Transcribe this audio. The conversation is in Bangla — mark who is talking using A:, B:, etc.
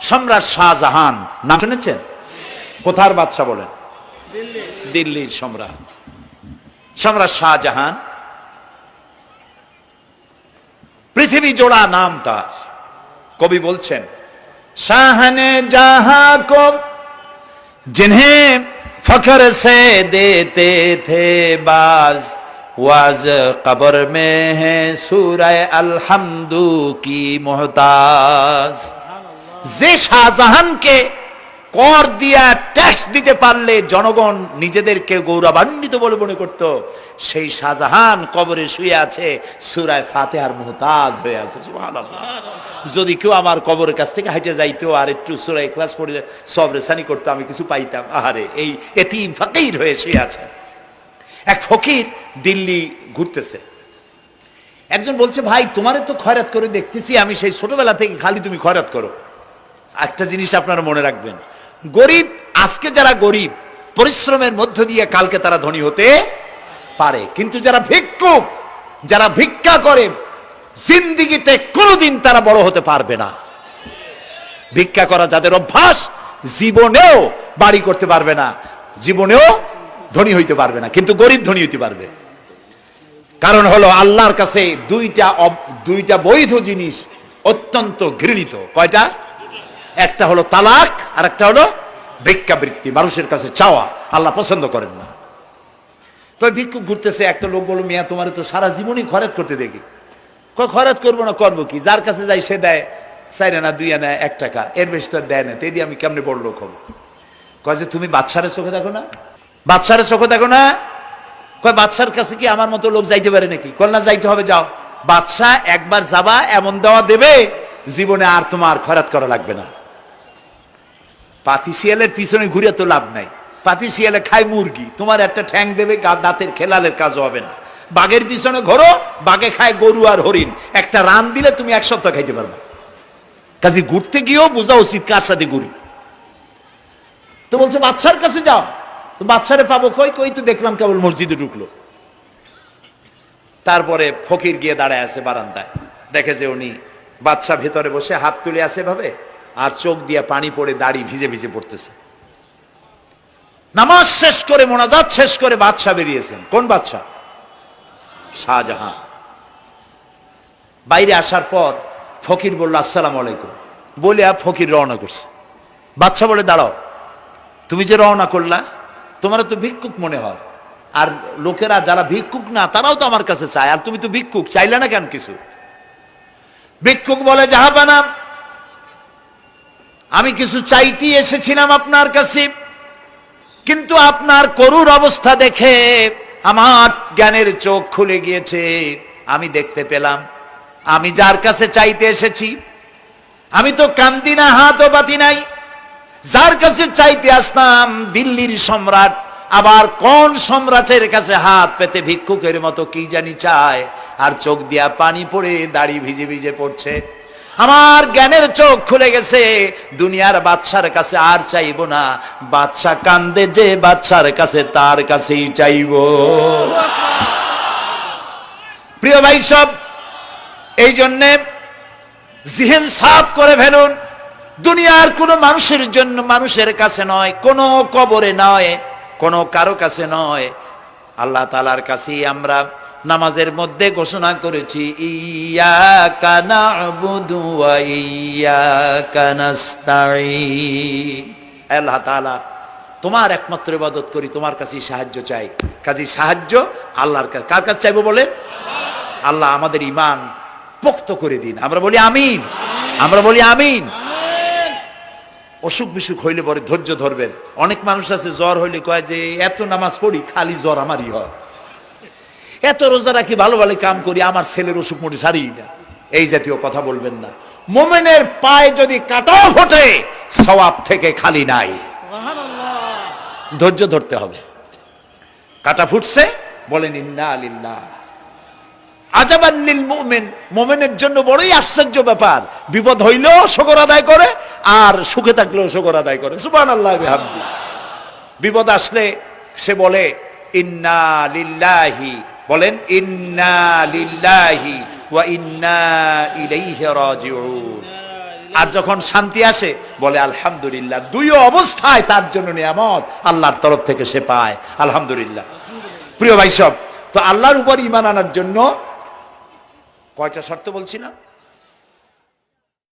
A: সম্রাট শাহজাহান নাম শুনেছেন? কোথার বাদশা বলেন? দিল্লির সম্রাট। সম্রাট শাহজাহান পৃথিবী জোড়া নাম তার। কবি বলছেন, শাহনে জাহাं को जिन्हें फख्र से देते थे बाज वाज कब्र में है सूरह अलहम्दु की मोहताज। যে শাহজাহানকে কর দিয়া ট্যাক্স দিতে পারলে জনগণ নিজেদেরকে গৌরবান্বিত বলে মনে করত, সেই শাহজাহান কবরে শুয়ে আছে, সূরা ফাতিহার মুহতাজ হয়ে আছে। সুবহানাল্লাহ। যদি কেউ আমার কবরের কাছ থেকে হেঁটে যাইতো আর একটু সূরা ইখলাস পড়ে সবরেসানি করতো, আমি কিছু পাইতাম। আহারে, এই এতিম ফকির হয়ে শুয়ে আছে। এক ফকির দিল্লি ঘুরতেছে। একজন বলছে, ভাই তোমারে তো খয়রাত করে দেখতেছি আমি সেই ছোটবেলা থেকে, খালি তুমি খয়রাত করো। একটা জিনিস আপনারা মনে রাখবেন, গরিব, আজকে যারা গরিব পরিশ্রমের মধ্য দিয়ে কালকে তারা ধনী হতে পারে, কিন্তু যারা ভিক্ষুক, যারা ভিক্ষা করে, জিন্দেগিতে কোনোদিন তারা বড় হতে পারবে না। ভিক্ষা করা যাদের অভ্যাস, জীবনেও বাড়ি করতে পারবে না, জীবনেও ধনী হইতে পারবে না, কিন্তু গরিব ধনী হইতে পারবে। কারণ হলো আল্লাহর কাছে দুইটা বৈধ জিনিস অত্যন্ত ঘৃণিত। কয়টা? একটা হলো তালাক, আর একটা হলো ভিক্ষাবৃত্তি, মানুষের কাছে চাওয়া। আল্লাহ পছন্দ করেন না। তো ভিক্ষুক ঘুরতেছে, একটা লোক বলল, মিয়া তোমার তো সারা জীবনই খরচ করতে দেখি। খরচ করবো না, করবো কি? যার কাছে যাই সে দেয় 4 আনা 2 আনা 1 টাকা, এর বেশি তো দেয় না। তেদি আমি কেমনে বড় লোক হবো? কয় যে তুমি বাদশার চোখে দেখো না, বাদশার চোখে দেখো না। কয় বাদশার কাছে কি আমার মতো লোক যাইতে পারে নাকি? কল না, যাইতে হবে, যাও। বাদশা একবার যাবা, এমন দেওয়া দেবে জীবনে আর তোমার খরচ করা লাগবে না। পাতি শিয়ালের পিছনে ঘুরে তো লাভ নাই। পাতি শিয়ালে খায় মুরগি, তোমার একটা ঠ্যাং দেবে, দাঁতের খেলালের কাজ হবে না। বাঘের পিছনে ঘোরো, বাঘে খায় গরু আর হরিণ, একটা রান দিলে তুমি 1 সপ্তাহ খাইতে পারবে। কাজে ঘুরতে গিয়েও বোঝা উচিত কার সাথে ঘুরি। তো বলছে বাদশার কাছে যাও। তো বাদশারে পাবো কই? কই তো দেখলাম কেবল মসজিদে ঢুকলো। তারপরে ফকির গিয়ে দাঁড়ায় আছে বারান্দায়, দেখে যে উনি বাদশা ভেতরে বসে হাত তুলে আছে ভাবে, আর চোখ দিয়ে পানি পড়ে দাড়ি ভিজে ভিজে পড়তেছে। নামাজ শেষ করে, মোনাজাত শেষ করে বাদশা বেরিয়েছেন। কোন বাদশা? শাহজাহান। বাইরে আসার পর ফকির বলল, আসসালামু আলাইকুম বলে ফকির রওনা করছে। বাদশা বলে, দাঁড়াও, তুমি যে রওনা করলা, তোমার তো ভিক্ষুক মনে হয়, আর লোকেরা যারা ভিক্ষুক না তারাও তো আমার কাছে চায়, আর তুমি তো ভিক্ষুক, চাইলে না কেন কিছু? ভিক্ষুক বলে, জাহাপানা, আমি কিছু চাইতে এসেছিলাম আপনার কাছে, কিন্তু আপনার করুণ অবস্থা দেখে আমার জ্ঞানের চোখ খুলে গিয়েছে। আমি দেখতে পেলাম আমি যার কাছে চাইতে এসেছি, আমি তো কান্দি না, হাতও বাতি নাই। যার কাছে চাইতে আসলাম দিল্লির সম্রাট, আবার কোন সম্রাটের কাছে হাত পেতে ভিক্ষুকের মতো কি জানি চায়, আর চোখ দিয়া পানি পড়ে দাড়ি ভিজে ভিজে পড়ছে। আমার জ্ঞানের চোখ খুলে গেছে, দুনিয়ার বাদশার কাছে আর চাইবো না। বাদশা কান্দে যে বাদশার কাছে, তার কাছেই চাইবো। প্রিয় ভাই সব, এই জন্যে জিহন সাফ করে ফেলুন। দুনিয়ার কোনো মানুষের জন্য, মানুষের কাছে নয়, কোনো কবরে নয়, কোনো কারো কাছে নয়, আল্লাহ তাআলার কাছেই আমরা নামাজের মধ্যে ঘোষণা করেছি, ইয়াকা না'বুদু ওয়া ইয়াকা নাস্তাঈন। আল্লাহ তাআলা, তোমার একমাত্র ইবাদত করি, তোমার কাছেই সাহায্য চাই। কাজেই সাহায্য আল্লাহর কাছে। কার কাছে চাইবো বলেন? আল্লাহ আমাদের ঈমান পোক্ত করে দিন। আমরা বলি আমিন, আমরা বলি আমিন। অসুখ বিসুখ হইলে পরে ধৈর্য ধরবেন। অনেক মানুষ আছে জ্বর হইলে কয় যে এত নামাজ পড়ি খালি জ্বর আমারই হয়, এত রোজা রাখি, ভালো ভালো কাম করি, আমার ছেলের অসুখ মোটে সারি না। এই জাতীয় কথা বলবেন না। মুমিনের পায়ে যদি কাঁটাও ফোটে, সওয়াব থেকে খালি নাই। ধৈর্য ধরতে হবে। কাঁটা ফুটছে, বলেন ইন্না লিল্লাহ। আজাবান লিল মুমিন, মুমিনের জন্য বড়ই আশ্চর্য ব্যাপার, বিপদ হইলেও শুকর আদায় করে, আর সুখে থাকলেও শুকর আদায় করে। সুবহানাল্লাহ বিহামদি। বিপদ আসলে সে বলে ইন্না লিল্লাহি, বলেন ইন্না লিল্লাহি ওয়া ইন্না ইলাইহি রাজিউন। আর যখন শান্তি আসে বলে আলহামদুলিল্লাহ। দুই অবস্থায় তার জন্য নিয়ামত আল্লাহর তরফ থেকে সে পায়, আলহামদুলিল্লাহ। প্রিয় ভাই সব, তো আল্লাহর উপর ঈমান আনার জন্য কয়টা শর্ত বলছিলাম?